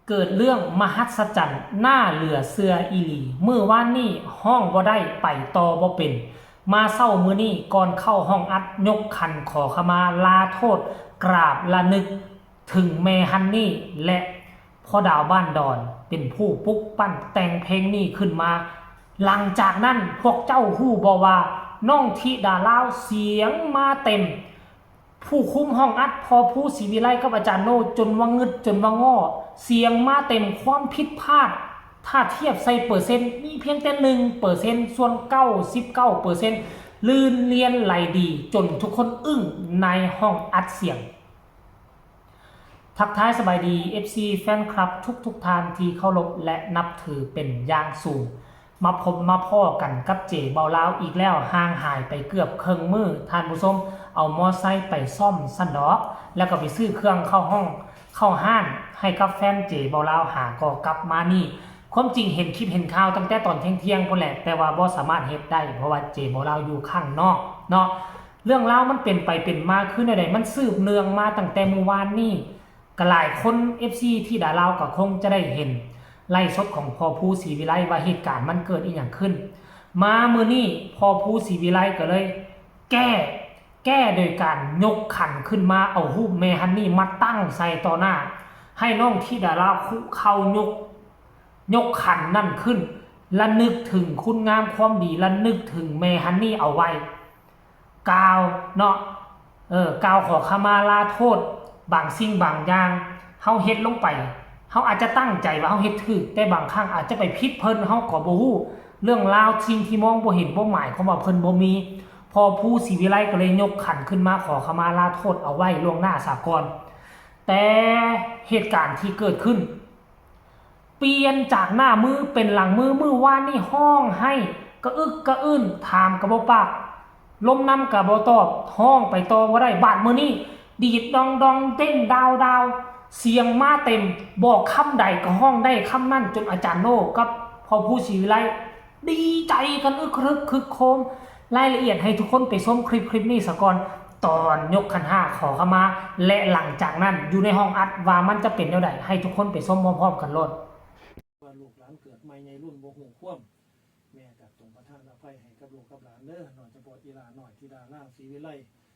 เกิดเรื่องมหัศจรรย์หน้าเหลือเสืออีหลีมื้อวานนี้ห้องบ่ได้ไปต่อบ่เป็นมาเศร้ามื้อนี้ก่อนเข้าห้องอัดยกขันขอขมาลาโทษกราบละนึกถึงแม่ฮันนี่และพ่อดาวบ้านดอนเป็นผู้ปลุกปั้นแต่งเพลงนี้ขึ้นมาหลังจากนั้นพวกเจ้าฮู้บ่ว่าน้องธิดาลาวเสียงมาเต็มผู้คุมห้องอัดพอผู้ศรีวิไลกับอาจารย์โนจนว่างึดจนว่าง้อเสียงมาเต็มความผิดพลาดถ้าเทียบใส่เปอร์เซ็นต์มีเพียงแต่1%ส่วน99%ลื่นเลียนไหลดีจนทุกคนอึ้งในห้องอัดเสียงทักทายสบายดี FC แฟนคลับทุกท่านที่เคารพและนับถือเป็นอย่างสูงมาพบมาพ่อกันกับเจเบาลาวอีกแล้วห่างหายไปเกือบครึ่งมื้อท่านผู้ชมเอามอไซค์ไปซ่อมสันดอกแล้วก็ไปซื้อเครื่องเข้าห้างให้กับแฟนเจเบาลาวหาก็กลับมานี่ความจริงเห็นคลิปเห็นข่าวตั้งแต่ตอนเที่ยงพุ่นแหละแต่ว่าบ่สามารถเฮ็ดได้เพราะว่าเจเบาลาวอยู่ข้างนอกเนาะเรื่องราวมันเป็นไปเป็นมาคือใดๆมันสืบเนื่องมาตั้งแต่เมื่อวานนี้ก็หลายคน FC ที่ดาลาวก็คงจะได้เห็นไล่สดของพ่อผู้ศรีวิไลว่าเหตุการณ์มันเกิดอีหยังขึ้นมามื้อนี้พ่อผู้ศรีวิไลก็เลยแก้โดยการยกขันขึ้นมาเอารูปแม่ฮันนี่มาตั้งใส่ต่อหน้าให้น้องธิดาลาวเขายกขันนั่นขึ้นและนึกถึงคุณงามความดีและนึกถึงแม่ฮันนี่เอาไว้กล่าวเนาะกล่าวขอขมาลาโทษบางสิ่งบางอย่างเฮาเฮ็ดลงไปเฮาอาจจะตั้งใจว่าเฮาเฮ็ดถูกแต่บางครั้งอาจจะไปผิดเพิ่นเฮาก็บ่ฮู้เรื่องราวสิ่งที่มองบ่เห็นบ่หมายความว่าเพิ่นบ่มีพอผู้ศรีวิไลก็เลยยกขันขึ้นมาขอขมาลาโทษเอาไว้ล่วงหน้าสากลแต่เหตุการณ์ที่เกิดขึ้นเปลี่ยนจากหน้ามือเป็นหลังมือว่านนี่ห้องให้กระอึกกระอื้นถามกระบ่ปากลมนำกระบ่ตอบห้องไปต่อบ่ได้บาดมื้อนี้ดีดดองเต้นดาวเสียงมาเต็มบอกคำใดก็ห้องได้คำนั้นจนอาจารย์โน่กับพอผู้ศรีวิไลดีใจกันอึกครึกคึกโคมรายละเอียดให้ทุกคนไปชมคลิปนี้ซะก่อนตอนยกขันห้าขอขมาและหลังจากนั้นอยู่ในห้องอัดว่ามันจะเป็นแนวใดให้ทุกคนไปชมพร้อมๆกันโลดว่าลูกหลานเกิดใหม่ใหญ่รุ่นบ่ฮู้ความแม่ก็จงประทานอภัยให้กับลูกกับหลานเด้อหน่อยจะปวดอีหลาหน่อยธิดาลาวศรีวิไล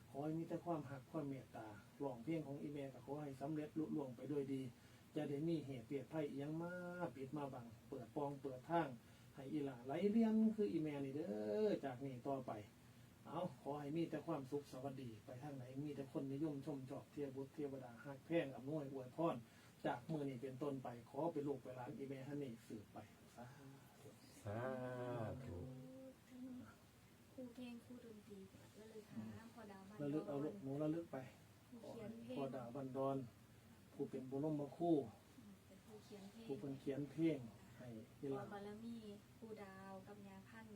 ขอให้มีแต่ความหักความเมตตาร้องเพลงของอีแม่ก็ขอให้สำเร็จลุล่วงไปด้วยดีอย่าได้มีเหตุเปรียดภัยอีหยังมาปิดมาบังเปิดปองเปิดทางให้อีหลาไหลเลียนคืออีแม่นี่เด้อจากนี้ต่อไปเอาขอให้มีแต่ความสุขสวัสดีไปทางไหนมีแต่คนนิยมชมชอบเทียบุตรเทวดาฮักแพงอำนวยอวยพรจากมือนี้เป็นต้นไปขอเป็นลูกเป็นหลานอีแม่ฮันนี่สืบไปสาธุครูเพลงครูดนตรีแล้วเลยหาพอดาวบ้าน ระลึกเอาลูกหนูระลึกไปพอดาวบันดอนผู้เป็นบุญมครู่ผู้เป็นเขียนเพลงให้ที่ พอ เรา บารมีครูดาวกับยาพัน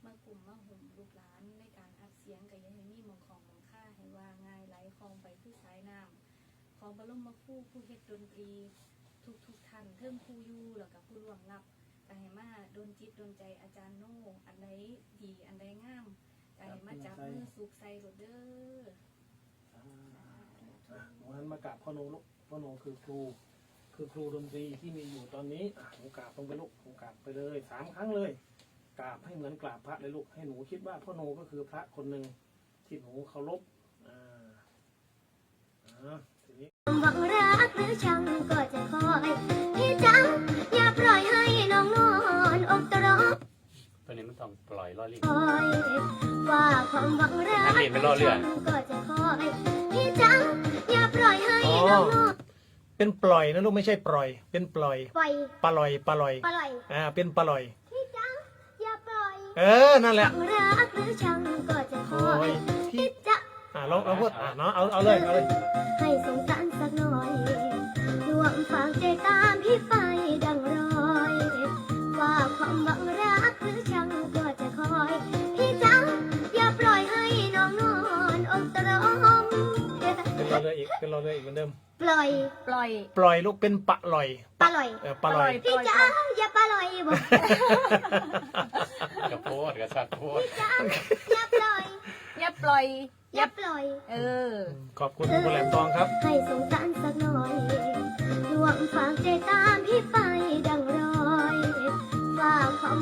มากลุ่มมาห่มลูกหลานในการอัดเสียงกับยังให้มีมองของมองค่าให้ว่าง่ายไหลคลองไปคือสายน้ำของบรมครู่ผู้เฮ็ดดนตรีทุกท่านเทิงครูยูแล้วกับผู้ล่วงลับก็ให้มาโดนจิตโดนใจอาจารย์โน่อันใดดีอันใดงามก็ให้มาจับมือสุกใส่รถเด้อหนูหันมากราบพ่อโนลูกพ่อโนคือครูดนตรีที่มีอยู่ตอนนี้หนูกราบตรงไปลูกหนูกราบไปเลย3 ครั้งเลยกราบให้เหมือนกราบพระเลยลูกให้หนูคิดว่าพ่อโนก็คือพระคนหนึ่งที่หนูเคารพทีนี้หวังรักหรือชังก็จะคอยพี่จังอย่าปล่อยให้น้องนอนอกตรอตัวนี้มันต้องปล่อยล่อลิ้นว่าความหวังรักหรือชังก็จะคอยพี่จังอย่าปล่อยให้น้องนอนเป็นปล่อยนะลูกไม่ใช่ปล่อยเป็นปล่อยปล่อยเป็นปล่อยพี่จังอย่าปล่อยนั่นแหละหวังรักหรือชังก็จะคอยพี่จังลองเอาพูดเนาะเอาเลยให้สงสารสักหน่อยดวงฝากใจตามพี่ไปดังรอยว่าความหวังรักหรือชังก็จะคอยพี่จังอย่าปล่อยให้น้องนอนอกตรอมเป็นเราเลยอีกเหมือนเดิมปล่อยลูกเป็นปล่อยปล่อยพี่จังอย่าปล่อยบอกกระโพดกระชัดโพดพี่จังอย่าปล่อยขอบคุณคุณแหลมทองครับให้สงสารสักหน่อยดวงฝากใจตาม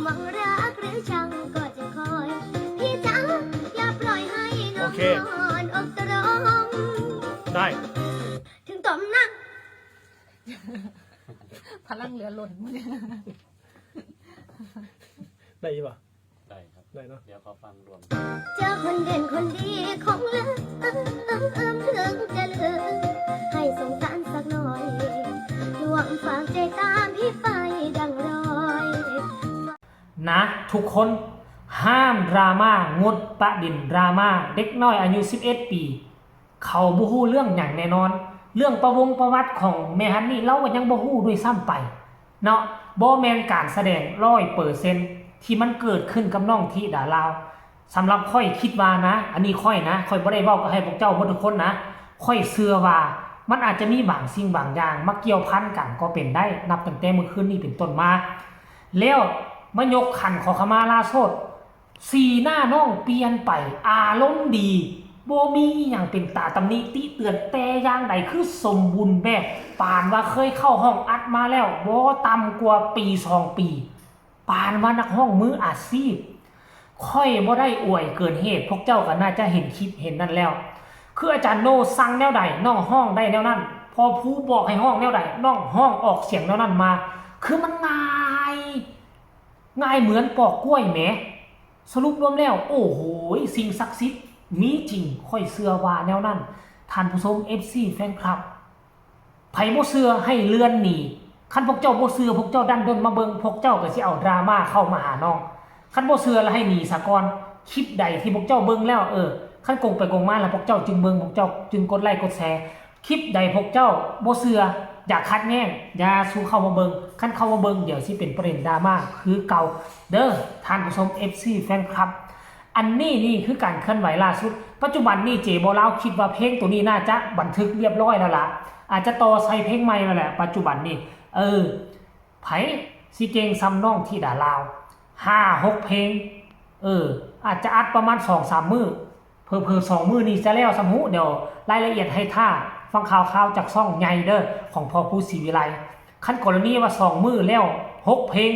วังรักหรือชังก็จะคอย พี่จ๋าอย่าปล่อยให้น้องนอนอกตรอง ได้ ถึงต้มนัก พลังเหลือล้นมื้อนี้ ได้ยี่ป่ะ ได้ครับ ได้เนาะ เดี๋ยวเขาฟังรวม เจอคนเด่นคนดีของเหลือถึงจะเหลือให้สงสารสักหน่อยดวงฝากใจตามพี่ไปดังรอย นะทุกคนห้ามดราม่างดประเด็นดราม่าเด็กน้อยอายุ11 ปีเขาบ่ฮู้เรื่องอย่างแน่นอน เรื่องประวัติของแม่ฮันนี่เราก็ยังบ่ฮู้ด้วยซ้ำไปเนาะบ่แม่นการแสดง 100% ที่มันเกิดขึ้นกับน้องธิดาลาวสำหรับค่อยคิดว่านะอันนี้ค่อยนะค่อยบ่ได้เว้ากับให้พวกเจ้าบ่ทุกคนนะค่อยเชื่อว่ามันอาจจะมีบางสิ่งบางอย่างมาเกี่ยวพันกันก็เป็นได้นับตั้งแต่เมื่อคืนนี้เป็นต้นมาแล้วมายกขันขอขมาลาโทษสีหน้าน้องเปลี่ยนไปอารมณ์ดีบ่มีหยังเป็นตาตำหนิติเตือนแต่อย่างใดคือสมบูรณ์แบบปานว่าเคยเข้าห้องอัดมาแล้วบ่ต่ำกว่าปี2 ปีปานว่านักห้องมืออาชีพค่อยบ่ได้อวยเกินเหตุพวกเจ้าก็น่าจะเห็นคลิปเห็นนั่นแล้วคืออาจารย์โนสั่งแนวใดน้องห้องได้แนวนั้นพอผู้บอกให้ห้องแนวใดน้องห้องออกเสียงแนวนั้นมาคือมันง่ายเหมือนปอกกล้วยแหมสรุปรวมแล้วโอ้โหสิ่งศักดิ์สิทธิ์มีจริงค่อยเชื่อว่าแนวนั้นท่านผู้ชม FC แฟนคลับไผบ่เชื่อให้เลื่อนหนีคันพวกเจ้าบ่เชื่อพวกเจ้าดันด้นมาเบิ่งพวกเจ้าก็สิเอาดราม่าเข้ามาหาน้องคันบ่เชื่อแล้วให้หนีซะก่อนคลิปใดที่พวกเจ้าเบิ่งแล้วคันโกงไปโกงมาแล้วพวกเจ้าจึงเบิ่งพวกเจ้าจึงกดไลค์กดแชร์คลิปใดพวกเจ้าบ่เชื่ออย่าคัดแย่งอย่าสู้เข้ามาเบิ่งคันเข้ามาเบิ่งเดี๋ยวสิเป็นประเด็นดราม่าคือเก่าเด้อท่านผู้ชม FC แฟนคลับอันนี้นี่คือการเคลื่อนไหวล่าสุดปัจจุบันนี่เจโบลาวคิดว่าเพลงตัวนี้น่าจะบันทึกเรียบร้อยแล้วล่ะอาจจะต่อใส่เพลงใหม่แล้วแหละปัจจุบันนี่ไผสิเก่งซ้ำน้องที่ดาลาว 5-6 เพลงอาจจะอัดประมาณ 2-3 มื้อเพิ่อ2 มื้อนี้จะแล้วสำหูเดี๋ยวรายละเอียดให้ท่าฟังข่าวจากช่องใหญ่เด้อของพ่อผู้ศรีวิไลคันกรณีว่า2 มื้อแล้ว6 เพลง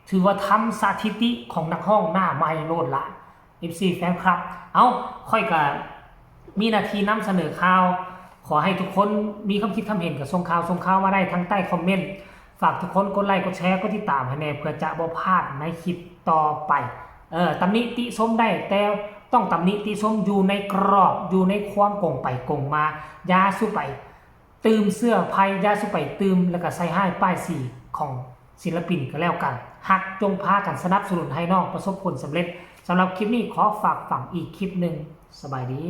ถือว่าทำสถิติของนักร้องหน้าใหม่โลดละ FC แฟนคลับค่อยก็มีหน้าที่นำเสนอข่าวขอให้ทุกคนมีความคิดความเห็นกับส่งข่าวมาได้ทั้งใต้คอมเมนต์ฝากทุกคนกดไลค์กดแชร์กดติดตามให้แน่เพื่อจะบ่พลาดในคลิปต่อไปตำหนิติชมได้แต่ต้องตำหนิติชมอยู่ในกรอบอยู่ในความกงไปกงมาอย่าสู้ไปตืมเสื้อภัยอย่าสู้ไปตืมแล้วก็ใส่ให้ป้ายสีของศิลปินก็แล้วกันหักจงพากันสนับสนุนให้น้องประสบผลสำเร็จสำหรับคลิปนี้ขอฝากฝังอีกคลิปหนึ่งสบายดี